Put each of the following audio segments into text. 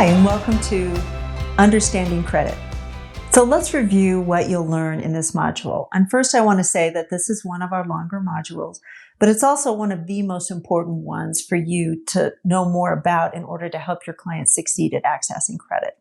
Hi, and welcome to Understanding Credit. So let's review what you'll learn in this module. And first, I want to say that this is one of our longer modules, but it's also one of the most important ones for you to know more about in order to help your clients succeed at accessing credit.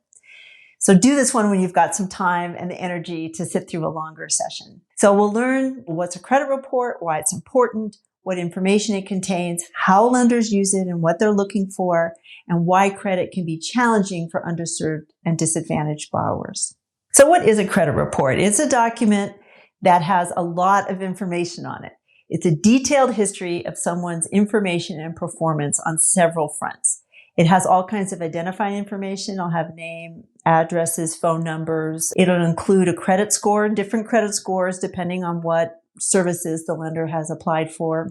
So do this one when you've got some time and the energy to sit through a longer session. So we'll learn what's a credit report, why it's important, what information it contains, how lenders use it and what they're looking for, and why credit can be challenging for underserved and disadvantaged borrowers. So what is a credit report? It's a document that has a lot of information on it. It's a detailed history of someone's information and performance on several fronts. It has all kinds of identifying information. It'll have name, addresses, phone numbers. It'll include a credit score, different credit scores depending on what services the lender has applied for.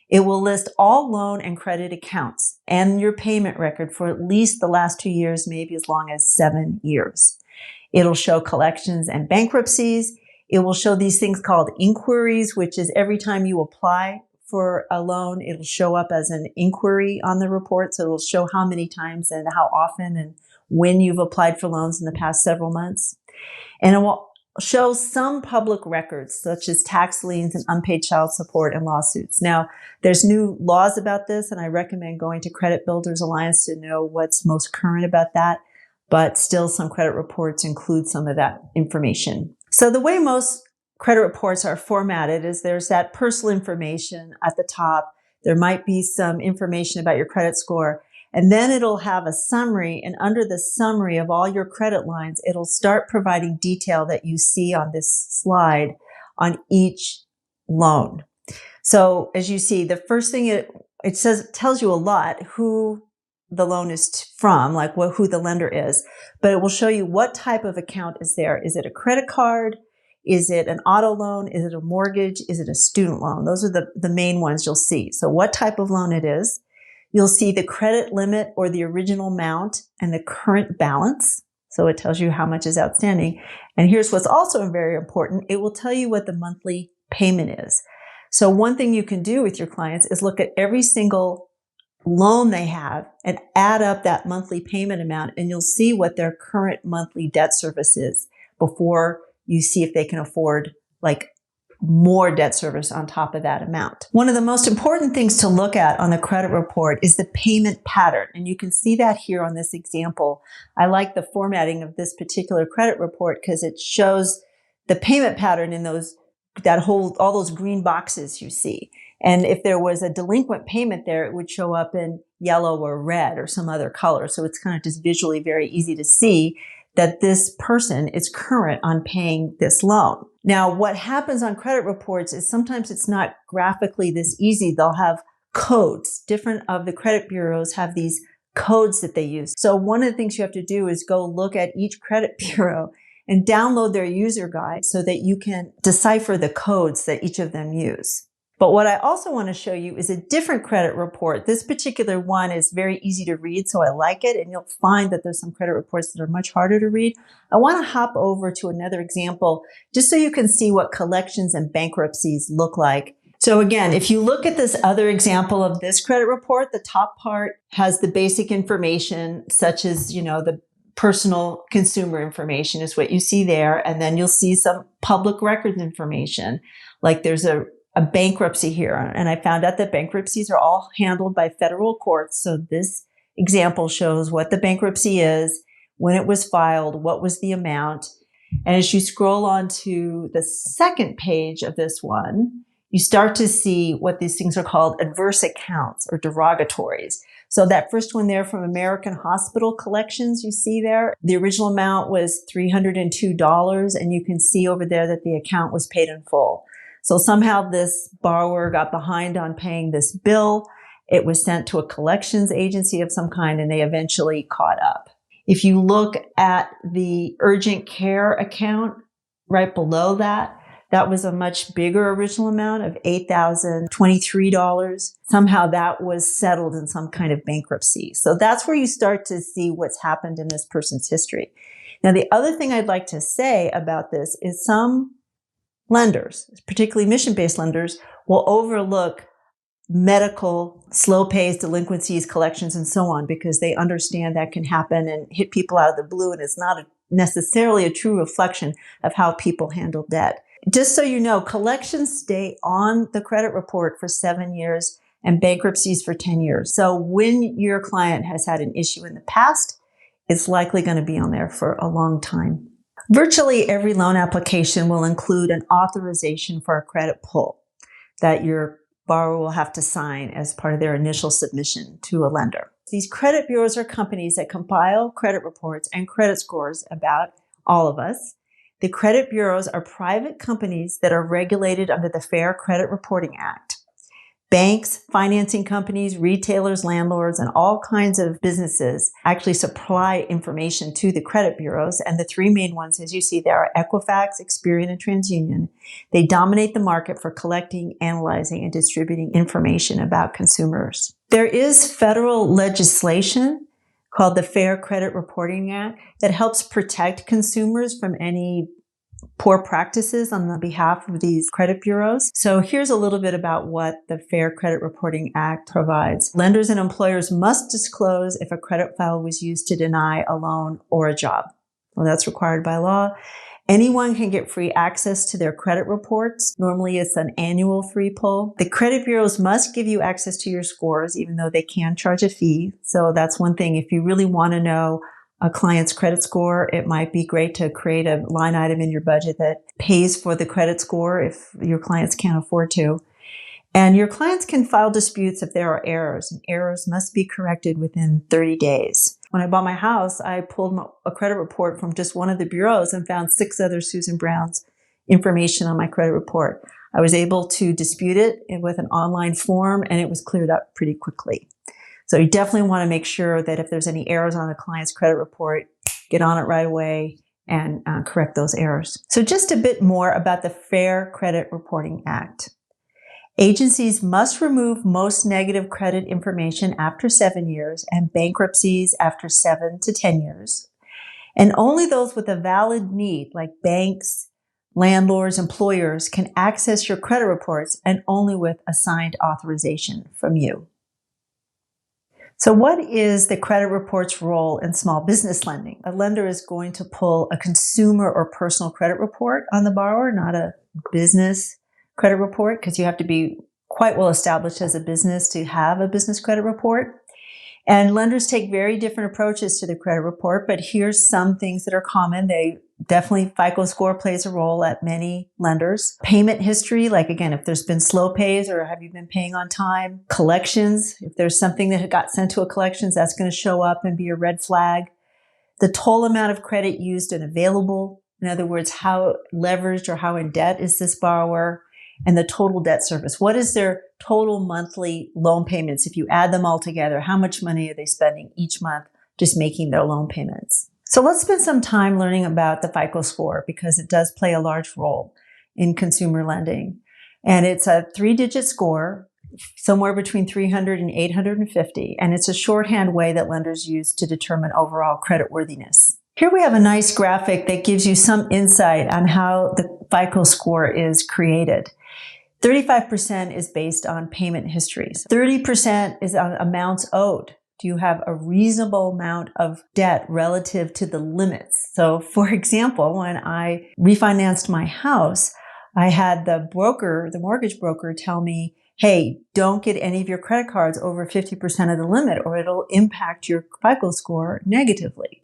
It will list all loan and credit accounts and your payment record for at least the last 2 years, maybe as long as 7 years. It'll show collections and bankruptcies. It will show these things called inquiries, which is every time you apply for a loan, it'll show up as an inquiry on the report. So it'll show how many times and how often and when you've applied for loans in the past several months. And it will show some public records, such as tax liens and unpaid child support and lawsuits. Now, there's new laws about this, and I recommend going to Credit Builders Alliance to know what's most current about that. But still, some credit reports include some of that information. So the way most credit reports are formatted is there's that personal information at the top. There might be some information about your credit score. And then it'll have a summary, and under the summary of all your credit lines, it'll start providing detail that you see on this slide on each loan. So as you see, the first thing it tells you a lot who the loan is from, like who the lender is, but it will show you what type of account is there. Is it a credit card? Is it an auto loan? Is it a mortgage? Is it a student loan? Those are the main ones you'll see. So what type of loan it is. You'll see the credit limit or the original amount and the current balance. So it tells you how much is outstanding. And here's what's also very important. It will tell you what the monthly payment is. So one thing you can do with your clients is look at every single loan they have and add up that monthly payment amount, and you'll see what their current monthly debt service is before you see if they can afford more debt service on top of that amount. One of the most important things to look at on the credit report is the payment pattern. And you can see that here on this example. I like the formatting of this particular credit report because it shows the payment pattern in all those green boxes you see. And if there was a delinquent payment there, it would show up in yellow or red or some other color. So it's kind of just visually very easy to see that this person is current on paying this loan. Now, what happens on credit reports is sometimes it's not graphically this easy. They'll have codes. Different of the credit bureaus have these codes that they use. So one of the things you have to do is go look at each credit bureau and download their user guide so that you can decipher the codes that each of them use. But what I also want to show you is a different credit report. This particular one is very easy to read, so I like it. And you'll find that there's some credit reports that are much harder to read. I want to hop over to another example just so you can see what collections and bankruptcies look like. So again, if you look at this other example of this credit report, the top part has the basic information, such as, the personal consumer information is what you see there. And then you'll see some public records information, like there's a bankruptcy here. And I found out that bankruptcies are all handled by federal courts. So this example shows what the bankruptcy is, when it was filed, what was the amount. And as you scroll on to the second page of this one, you start to see what these things are called adverse accounts or derogatories. So that first one there from American Hospital Collections, you see there, the original amount was $302. And you can see over there that the account was paid in full. So somehow this borrower got behind on paying this bill. It was sent to a collections agency of some kind, and they eventually caught up. If you look at the urgent care account right below that, that was a much bigger original amount of $8,023. Somehow that was settled in some kind of bankruptcy. So that's where you start to see what's happened in this person's history. Now, the other thing I'd like to say about this is some lenders, particularly mission-based lenders, will overlook medical, slow pays, delinquencies, collections, and so on, because they understand that can happen and hit people out of the blue, and it's not necessarily a true reflection of how people handle debt. Just so you know, collections stay on the credit report for 7 years and bankruptcies for 10 years. So when your client has had an issue in the past, it's likely going to be on there for a long time. Virtually every loan application will include an authorization for a credit pull that your borrower will have to sign as part of their initial submission to a lender. These credit bureaus are companies that compile credit reports and credit scores about all of us. The credit bureaus are private companies that are regulated under the Fair Credit Reporting Act. Banks, financing companies, retailers, landlords, and all kinds of businesses actually supply information to the credit bureaus. And the three main ones, as you see there, are Equifax, Experian, and TransUnion. They dominate the market for collecting, analyzing, and distributing information about consumers. There is federal legislation called the Fair Credit Reporting Act that helps protect consumers from any poor practices on the behalf of these credit bureaus. So here's a little bit about what the Fair Credit Reporting Act provides. Lenders and employers must disclose if a credit file was used to deny a loan or a job. Well, that's required by law. Anyone can get free access to their credit reports. Normally it's an annual free pull. The credit bureaus must give you access to your scores, even though they can charge a fee. So that's one thing. If you really want to know a client's credit score, it might be great to create a line item in your budget that pays for the credit score if your clients can't afford to. And your clients can file disputes if there are errors, and errors must be corrected within 30 days. When I bought my house, I pulled a credit report from just one of the bureaus and found 6 other Susan Brown's information on my credit report. I was able to dispute it with an online form, and it was cleared up pretty quickly. So you definitely want to make sure that if there's any errors on the client's credit report, get on it right away and correct those errors. So just a bit more about the Fair Credit Reporting Act. Agencies must remove most negative credit information after 7 years and bankruptcies after 7 to 10 years. And only those with a valid need, like banks, landlords, employers, can access your credit reports, and only with a signed authorization from you. So what is the credit report's role in small business lending? A lender is going to pull a consumer or personal credit report on the borrower, not a business credit report, because you have to be quite well established as a business to have a business credit report. And lenders take very different approaches to the credit report, but here's some things that are common. Definitely FICO score plays a role at many lenders. Payment history, like again, if there's been slow pays or have you been paying on time. Collections, if there's something that got sent to a collections, that's going to show up and be a red flag. The total amount of credit used and available. In other words, how leveraged or how in debt is this borrower? And the total debt service. What is their total monthly loan payments? If you add them all together, how much money are they spending each month just making their loan payments? So let's spend some time learning about the FICO score, because it does play a large role in consumer lending. And it's a 3-digit score, somewhere between 300 and 850. And it's a shorthand way that lenders use to determine overall creditworthiness. Here we have a nice graphic that gives you some insight on how the FICO score is created. 35% is based on payment histories. 30% is on amounts owed. Do you have a reasonable amount of debt relative to the limits? So for example, when I refinanced my house, I had the mortgage broker tell me, hey, don't get any of your credit cards over 50% of the limit or it'll impact your FICO score negatively.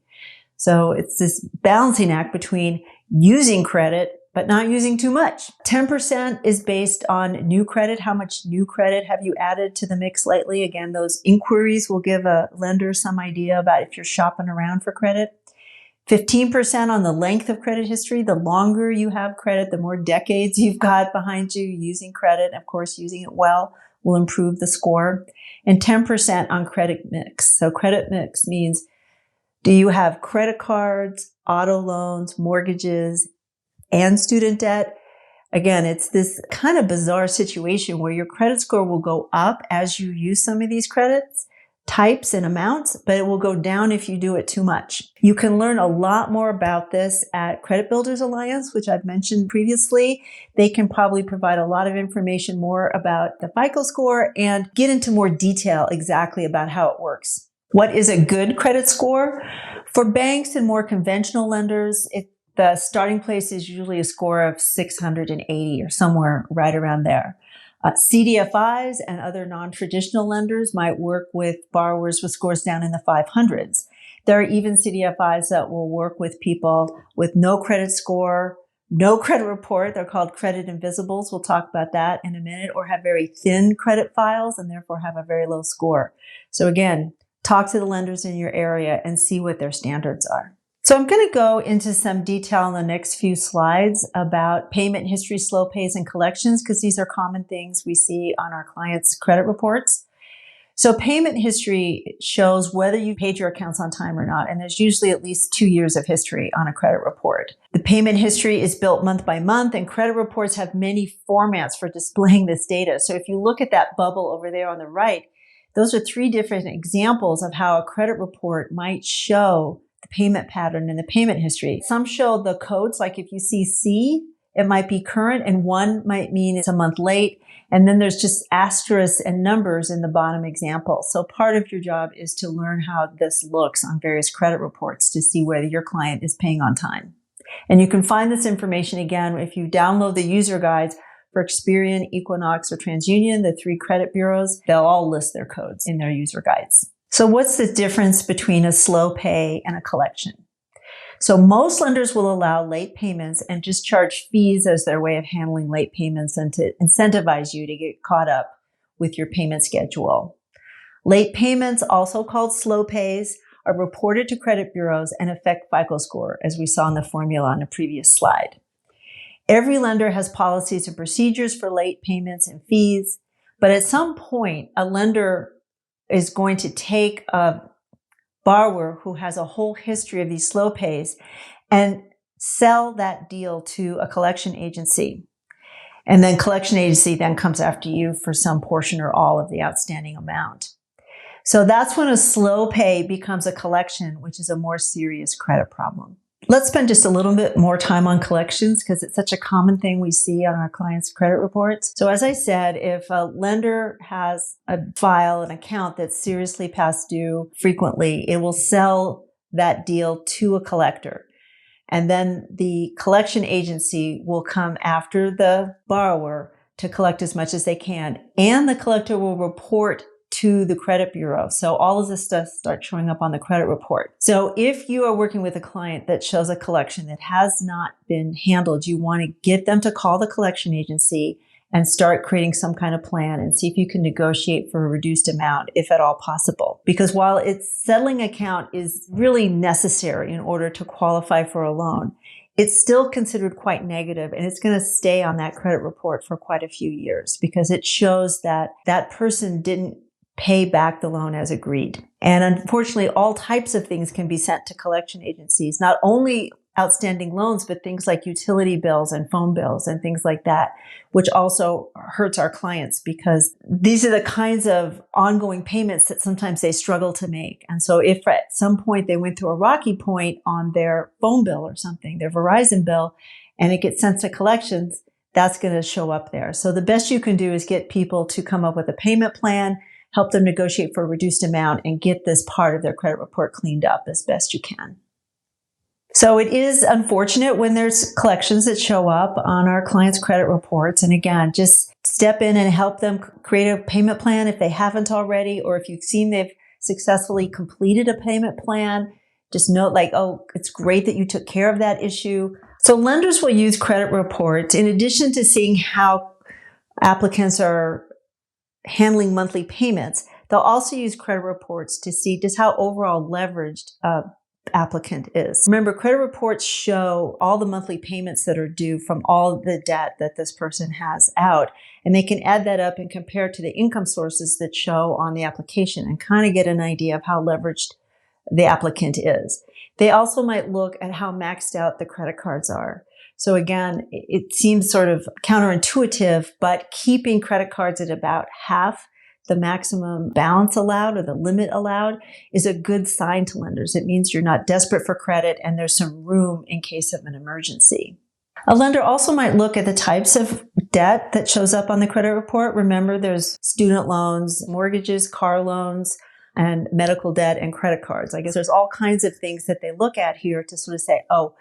So it's this balancing act between using credit but not using too much. 10% is based on new credit. How much new credit have you added to the mix lately? Again, those inquiries will give a lender some idea about if you're shopping around for credit. 15% on the length of credit history. The longer you have credit, the more decades you've got behind you using credit. Of course, using it well will improve the score. And 10% on credit mix. So credit mix means, do you have credit cards, auto loans, mortgages, and student debt? Again, it's this kind of bizarre situation where your credit score will go up as you use some of these credits, types and amounts, but it will go down if you do it too much. You can learn a lot more about this at Credit Builders Alliance, which I've mentioned previously. They can probably provide a lot of information more about the FICO score and get into more detail exactly about how it works. What is a good credit score? For banks and more conventional lenders, the starting place is usually a score of 680 or somewhere right around there. CDFIs and other non-traditional lenders might work with borrowers with scores down in the 500s. There are even CDFIs that will work with people with no credit score, no credit report. They're called credit invisibles. We'll talk about that in a minute, or have very thin credit files and therefore have a very low score. So again, talk to the lenders in your area and see what their standards are. So I'm going to go into some detail in the next few slides about payment history, slow pays, and collections, because these are common things we see on our clients' credit reports. So payment history shows whether you paid your accounts on time or not, and there's usually at least 2 years of history on a credit report. The payment history is built month by month, and credit reports have many formats for displaying this data. So if you look at that bubble over there on the right, those are 3 different examples of how a credit report might show the payment pattern and the payment history. Some show the codes, like if you see C, it might be current, and 1 might mean it's a month late. And then there's just asterisks and numbers in the bottom example. So part of your job is to learn how this looks on various credit reports to see whether your client is paying on time. And you can find this information again if you download the user guides for Experian, Equinox, or TransUnion, the 3 credit bureaus. They'll all list their codes in their user guides. So what's the difference between a slow pay and a collection? So most lenders will allow late payments and just charge fees as their way of handling late payments and to incentivize you to get caught up with your payment schedule. Late payments, also called slow pays, are reported to credit bureaus and affect FICO score, as we saw in the formula on a previous slide. Every lender has policies and procedures for late payments and fees, but at some point, a lender is going to take a borrower who has a whole history of these slow pays and sell that deal to a collection agency. And then collection agency then comes after you for some portion or all of the outstanding amount. So that's when a slow pay becomes a collection, which is a more serious credit problem. Let's spend just a little bit more time on collections because it's such a common thing we see on our clients' credit reports. So as I said, if a lender has a file, an account that's seriously past due frequently, it will sell that deal to a collector. And then the collection agency will come after the borrower to collect as much as they can. And the collector will report to the credit bureau. So all of this stuff starts showing up on the credit report. So if you are working with a client that shows a collection that has not been handled, you want to get them to call the collection agency and start creating some kind of plan and see if you can negotiate for a reduced amount, if at all possible. Because while its settling account is really necessary in order to qualify for a loan, it's still considered quite negative, and it's going to stay on that credit report for quite a few years because it shows that that person didn't pay back the loan as agreed. And unfortunately, all types of things can be sent to collection agencies, not only outstanding loans, but things like utility bills and phone bills and things like that, which also hurts our clients because these are the kinds of ongoing payments that sometimes they struggle to make. And so if at some point they went through a rocky point on their phone bill or something, their Verizon bill, and it gets sent to collections, that's going to show up there. So the best you can do is get people to come up with a payment plan, help them negotiate for a reduced amount, and get this part of their credit report cleaned up as best you can. So it is unfortunate when there's collections that show up on our clients' credit reports. And again, just step in and help them create a payment plan if they haven't already, or if you've seen they've successfully completed a payment plan, just note like, oh, it's great that you took care of that issue. So lenders will use credit reports in addition to seeing how applicants are handling monthly payments. They'll also use credit reports to see just how overall leveraged applicant is. Remember, credit reports show all the monthly payments that are due from all the debt that this person has out, and they can add that up and compare it to the income sources that show on the application and kind of get an idea of how leveraged the applicant is. They also might look at how maxed out the credit cards are. So again, it seems sort of counterintuitive, but keeping credit cards at about half the maximum balance allowed or the limit allowed is a good sign to lenders. It means you're not desperate for credit and there's some room in case of an emergency. A lender also might look at the types of debt that shows up on the credit report. Remember, there's student loans, mortgages, car loans, and medical debt and credit cards. I guess there's all kinds of things that they look at here to sort of say, oh,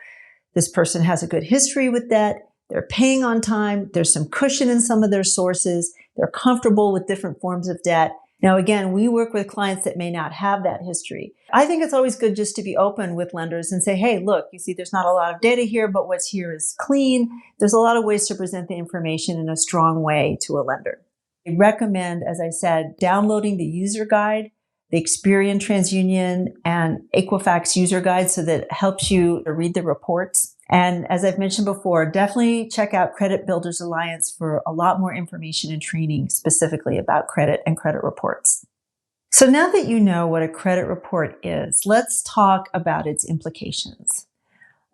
this person has a good history with debt. They're paying on time. There's some cushion in some of their sources. They're comfortable with different forms of debt. Now, again, we work with clients that may not have that history. I think it's always good just to be open with lenders and say, hey, look, you see, there's not a lot of data here, but what's here is clean. There's a lot of ways to present the information in a strong way to a lender. I recommend, as I said, downloading the user guide, the Experian TransUnion and Equifax user guide, so that it helps you to read the reports. And as I've mentioned before, definitely check out Credit Builders Alliance for a lot more information and training specifically about credit and credit reports. So now that you know what a credit report is, let's talk about its implications.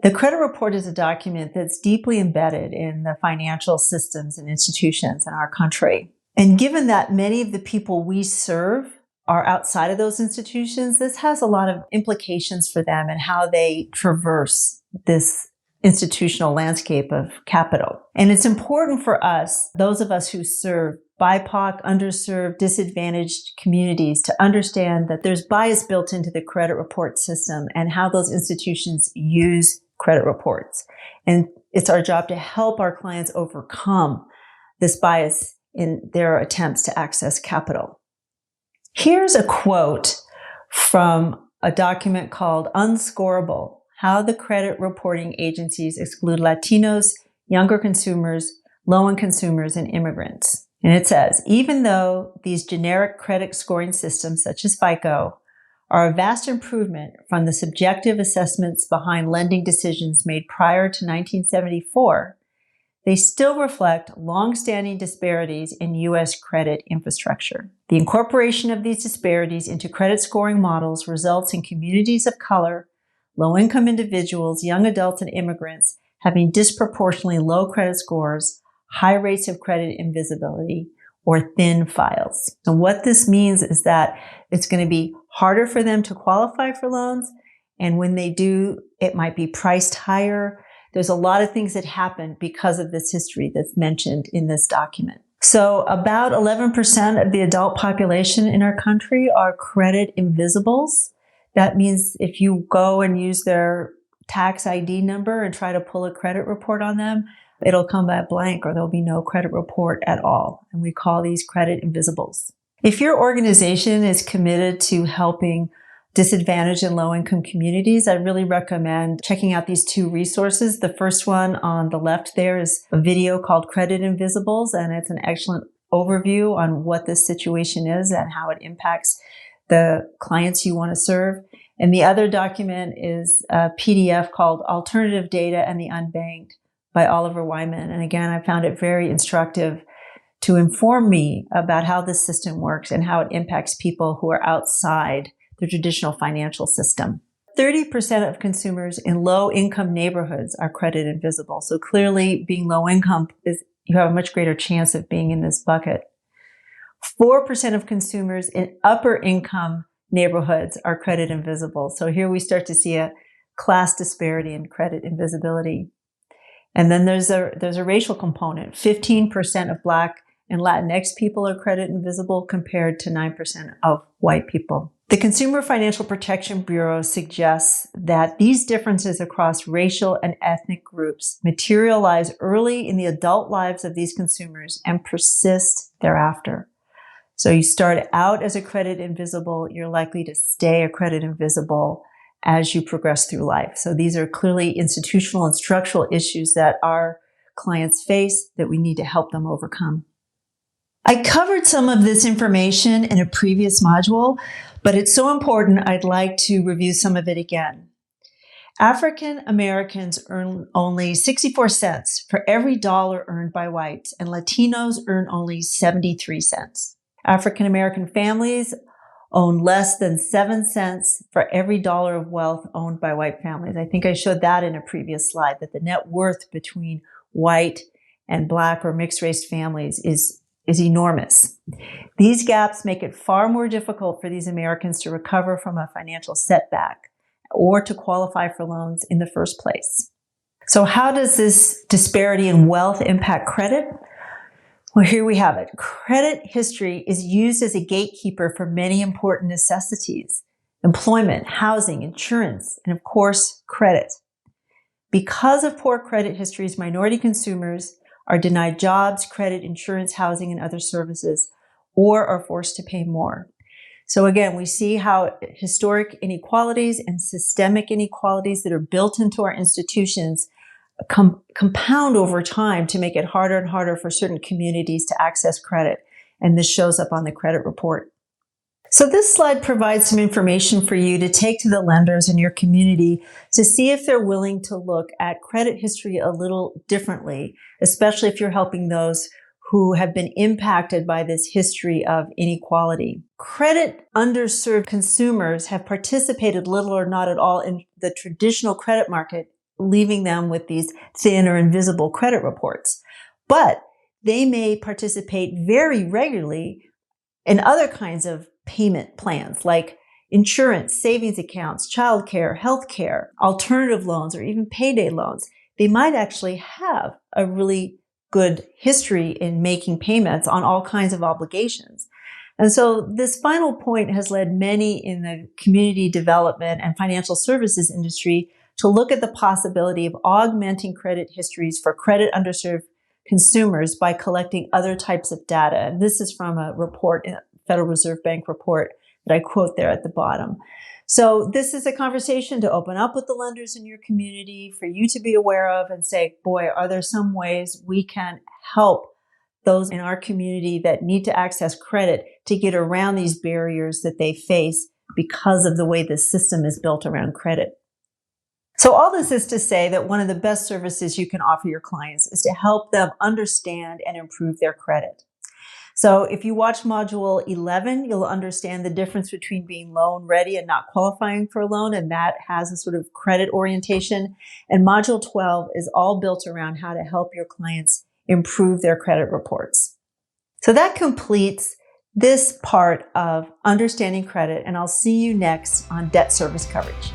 The credit report is a document that's deeply embedded in the financial systems and institutions in our country. And given that many of the people we serve are outside of those institutions, this has a lot of implications for them and how they traverse this institutional landscape of capital. And it's important for us, those of us who serve BIPOC, underserved, disadvantaged communities, to understand that there's bias built into the credit report system and how those institutions use credit reports. And it's our job to help our clients overcome this bias in their attempts to access capital. Here's a quote from a document called Unscorable: How the Credit Reporting Agencies Exclude Latinos, Younger Consumers, Low-Income Consumers, and Immigrants. And it says, even though these generic credit scoring systems such as FICO are a vast improvement from the subjective assessments behind lending decisions made prior to 1974, they still reflect long-standing disparities in U.S. credit infrastructure. The incorporation of these disparities into credit scoring models results in communities of color, low-income individuals, young adults, and immigrants having disproportionately low credit scores, high rates of credit invisibility, or thin files. And what this means is that it's going to be harder for them to qualify for loans. And when they do, it might be priced higher. There's a lot of things that happen because of this history that's mentioned in this document. So about 11% of the adult population in our country are credit invisibles. That means if you go and use their tax ID number and try to pull a credit report on them, it'll come back blank or there'll be no credit report at all. And we call these credit invisibles. If your organization is committed to helping disadvantaged and low-income communities, I really recommend checking out these two resources. The first one on the left there is a video called Credit Invisibles, and it's an excellent overview on what this situation is and how it impacts the clients you want to serve. And the other document is a PDF called Alternative Data and the Unbanked by Oliver Wyman. And again, I found it very instructive to inform me about how this system works and how it impacts people who are outside the traditional financial system. 30% of consumers in low-income neighborhoods are credit invisible. So clearly, being low income you have a much greater chance of being in this bucket. 4% of consumers in upper income neighborhoods are credit invisible. So here we start to see a class disparity in credit invisibility. And then there's a racial component. 15% of Black and Latinx people are credit invisible compared to 9% of white people. The Consumer Financial Protection Bureau suggests that these differences across racial and ethnic groups materialize early in the adult lives of these consumers and persist thereafter. So you start out as a credit invisible, you're likely to stay a credit invisible as you progress through life. So these are clearly institutional and structural issues that our clients face that we need to help them overcome. I covered some of this information in a previous module, but it's so important I'd like to review some of it again. African Americans earn only 64 cents for every dollar earned by whites, and Latinos earn only 73 cents. African American families own less than 7 cents for every dollar of wealth owned by white families. I think I showed that in a previous slide, that the net worth between white and Black or mixed race families is is enormous. These gaps make it far more difficult for these Americans to recover from a financial setback or to qualify for loans in the first place. So how does this disparity in wealth impact credit? Well, here we have it. Credit history is used as a gatekeeper for many important necessities: employment, housing, insurance, and of course, credit. Because of poor credit histories, minority consumers are denied jobs, credit, insurance, housing, and other services, or are forced to pay more. So again, we see how historic inequalities and systemic inequalities that are built into our institutions compound over time to make it harder and harder for certain communities to access credit. And this shows up on the credit report. So this slide provides some information for you to take to the lenders in your community to see if they're willing to look at credit history a little differently, especially if you're helping those who have been impacted by this history of inequality. Credit underserved consumers have participated little or not at all in the traditional credit market, leaving them with these thin or invisible credit reports. But they may participate very regularly in other kinds of payment plans like insurance, savings accounts, childcare, healthcare, alternative loans, or even payday loans. They might actually have a really good history in making payments on all kinds of obligations. And so this final point has led many in the community development and financial services industry to look at the possibility of augmenting credit histories for credit underserved consumers by collecting other types of data. And this is from a report, a Federal Reserve Bank report that I quote there at the bottom. So this is a conversation to open up with the lenders in your community for you to be aware of and say, boy, are there some ways we can help those in our community that need to access credit to get around these barriers that they face because of the way the system is built around credit. So all this is to say that one of the best services you can offer your clients is to help them understand and improve their credit. So if you watch Module 11, you'll understand the difference between being loan ready and not qualifying for a loan, and that has a sort of credit orientation. And Module 12 is all built around how to help your clients improve their credit reports. So that completes this part of understanding credit, and I'll see you next on debt service coverage.